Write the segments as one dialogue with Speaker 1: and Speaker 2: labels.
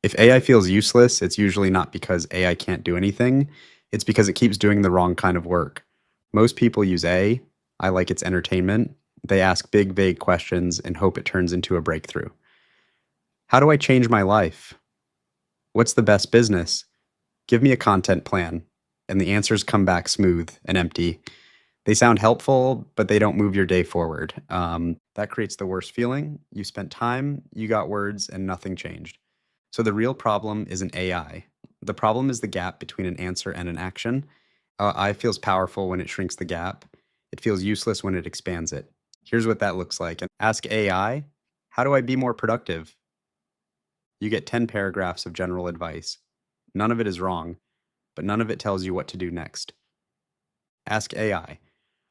Speaker 1: If AI feels useless, it's usually not because AI can't do anything. It's because it keeps doing the wrong kind of work. Most people use A. I like its entertainment. They ask big, vague questions and hope it turns into a breakthrough. How do I change my life? What's the best business? Give me a content plan. And the answers come back smooth and empty. They sound helpful, but they don't move your day forward. That creates the worst feeling. You spent time, you got words, and nothing changed. So the real problem isn't AI. The problem is the gap between an answer and an action. I feels powerful when it shrinks the gap. It feels useless when it expands it. Here's what that looks like. And ask AI, how do I be more productive? You get 10 paragraphs of general advice. None of it is wrong, but none of it tells you what to do next. Ask AI,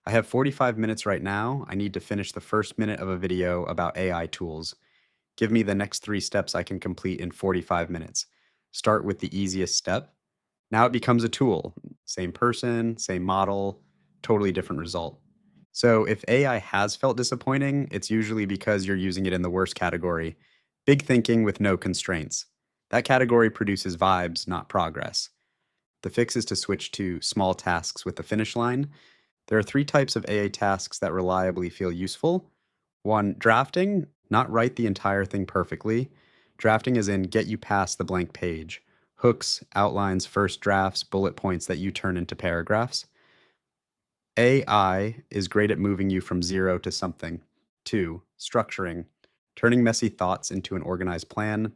Speaker 1: I have 45 minutes right now. I need to finish the first minute of a video about AI tools. Give me the next 3 steps I can complete in 45 minutes. Start with the easiest step. Now it becomes a tool. Same person, same model, totally different result. So if AI has felt disappointing, it's usually because you're using it in the worst category, big thinking with no constraints. That category produces vibes, not progress. The fix is to switch to small tasks with the finish line. There are 3 types of AA tasks that reliably feel useful. 1, drafting, not write the entire thing perfectly. Drafting is in get you past the blank page. Hooks, outlines, first drafts, bullet points that you turn into paragraphs. AI is great at moving you from zero to something. 2, structuring, turning messy thoughts into an organized plan,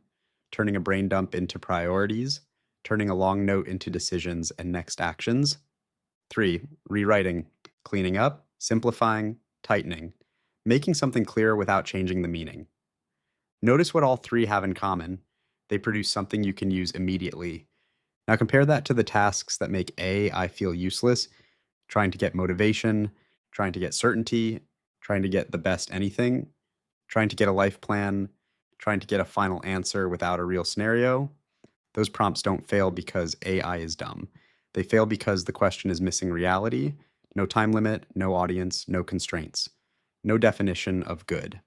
Speaker 1: turning a brain dump into priorities, turning a long note into decisions and next actions. 3, rewriting, cleaning up, simplifying, tightening, making something clear without changing the meaning. Notice what all 3 have in common. They produce something you can use immediately. Now compare that to the tasks that make AI feel useless, trying to get motivation, trying to get certainty, trying to get the best anything, trying to get a life plan, trying to get a final answer without a real scenario. Those prompts don't fail because AI is dumb. They fail because the question is missing reality, no time limit, no audience, no constraints, no definition of good.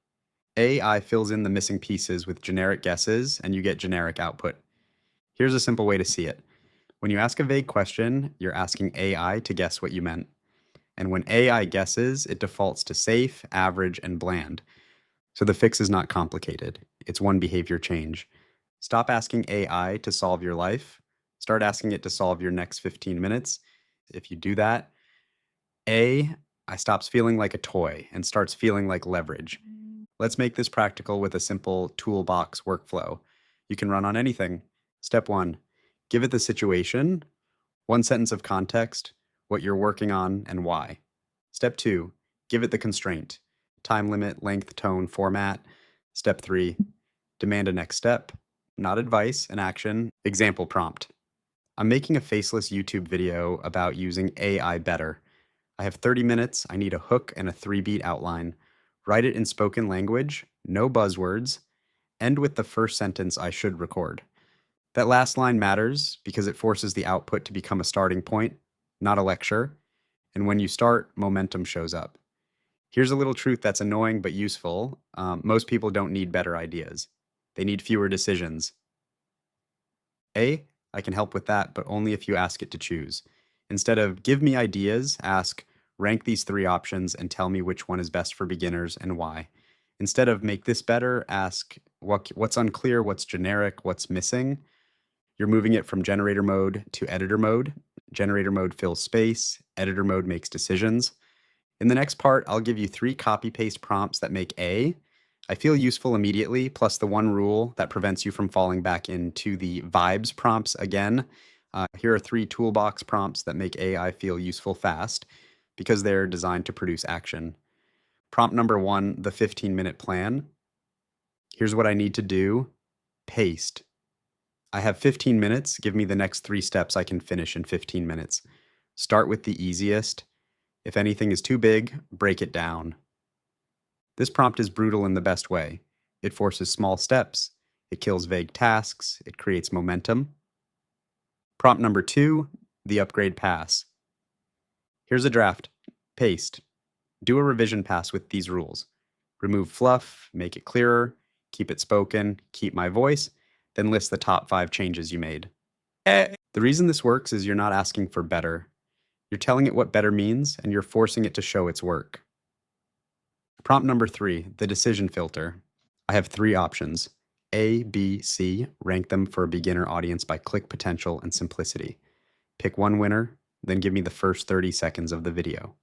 Speaker 1: AI fills in the missing pieces with generic guesses, and you get generic output. Here's a simple way to see it. When you ask a vague question, you're asking AI to guess what you meant. And when AI guesses, it defaults to safe, average, and bland. So the fix is not complicated. It's one behavior change. Stop asking AI to solve your life. Start asking it to solve your next 15 minutes. If you do that, I stops feeling like a toy and starts feeling like leverage. Let's make this practical with a simple toolbox workflow. You can run on anything. Step 1, give it the situation, 1 sentence of context, what you're working on, and why. Step 2, give it the constraint, time limit, length, tone, format. Step 3, demand a next step, not advice, an action, example prompt. I'm making a faceless YouTube video about using AI better. I have 30 minutes, I need a hook and a 3-beat outline. Write it in spoken language, no buzzwords, end with the first sentence I should record. That last line matters because it forces the output to become a starting point, not a lecture. And when you start, momentum shows up. Here's a little truth that's annoying but useful. Most people don't need better ideas. They need fewer decisions. I can help with that, but only if you ask it to choose. Instead of give me ideas, ask rank these 3 options and tell me which one is best for beginners and why. Instead of make this better, ask what's unclear, what's generic, what's missing. You're moving it from generator mode to editor mode. Generator mode fills space, editor mode makes decisions. In the next part, I'll give you 3 copy-paste prompts that make I feel useful immediately, plus the 1 rule that prevents you from falling back into the vibes prompts again. Here are 3 toolbox prompts that make AI feel useful fast because they're designed to produce action. Prompt number 1, the 15-minute plan. Here's what I need to do. Paste. I have 15 minutes. Give me the next 3 steps I can finish in 15 minutes. Start with the easiest. If anything is too big, break it down. This prompt is brutal in the best way. It forces small steps. It kills vague tasks. It creates momentum. Prompt number 2, the upgrade pass. Here's a draft. Paste. Do a revision pass with these rules. Remove fluff, make it clearer, keep it spoken, keep my voice, then list the top 5 changes you made. The reason this works is you're not asking for better. You're telling it what better means, and you're forcing it to show its work. Prompt number 3, the decision filter. I have 3 options. A, B, C, rank them for a beginner audience by click potential and simplicity. Pick one winner, then give me the first 30 seconds of the video.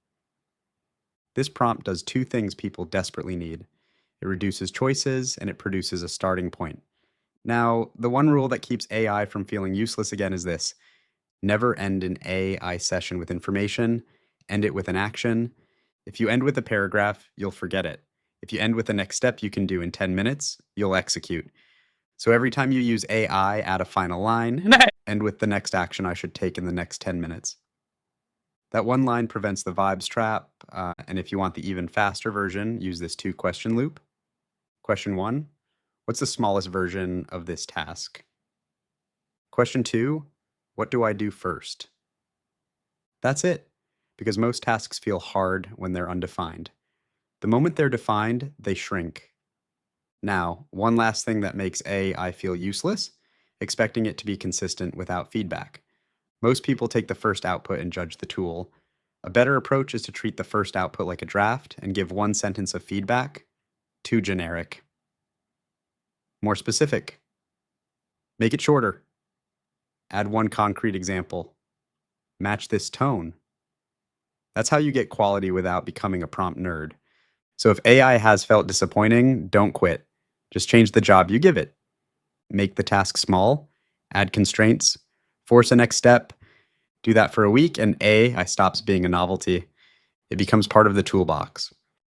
Speaker 1: This prompt does 2 things people desperately need. It reduces choices, and it produces a starting point. Now, the one rule that keeps AI from feeling useless again is this: never end an AI session with information, end it with an action. If you end with a paragraph, you'll forget it. If you end with the next step you can do in 10 minutes, you'll execute. So every time you use AI, add a final line, end with the next action I should take in the next 10 minutes. That one line prevents the vibes trap, and if you want the even faster version, use this 2-question loop. Question 1, what's the smallest version of this task? Question 2, what do I do first? That's it, because most tasks feel hard when they're undefined. The moment they're defined, they shrink. Now, one last thing that makes AI feel useless: expecting it to be consistent without feedback. Most people take the first output and judge the tool. A better approach is to treat the first output like a draft and give 1 sentence of feedback. Too generic. More specific. Make it shorter. Add 1 concrete example. Match this tone. That's how you get quality without becoming a prompt nerd. So if AI has felt disappointing, don't quit. Just change the job you give it. Make the task small, add constraints, force a next step. Do that for a week, and AI stops being a novelty. It becomes part of the toolbox.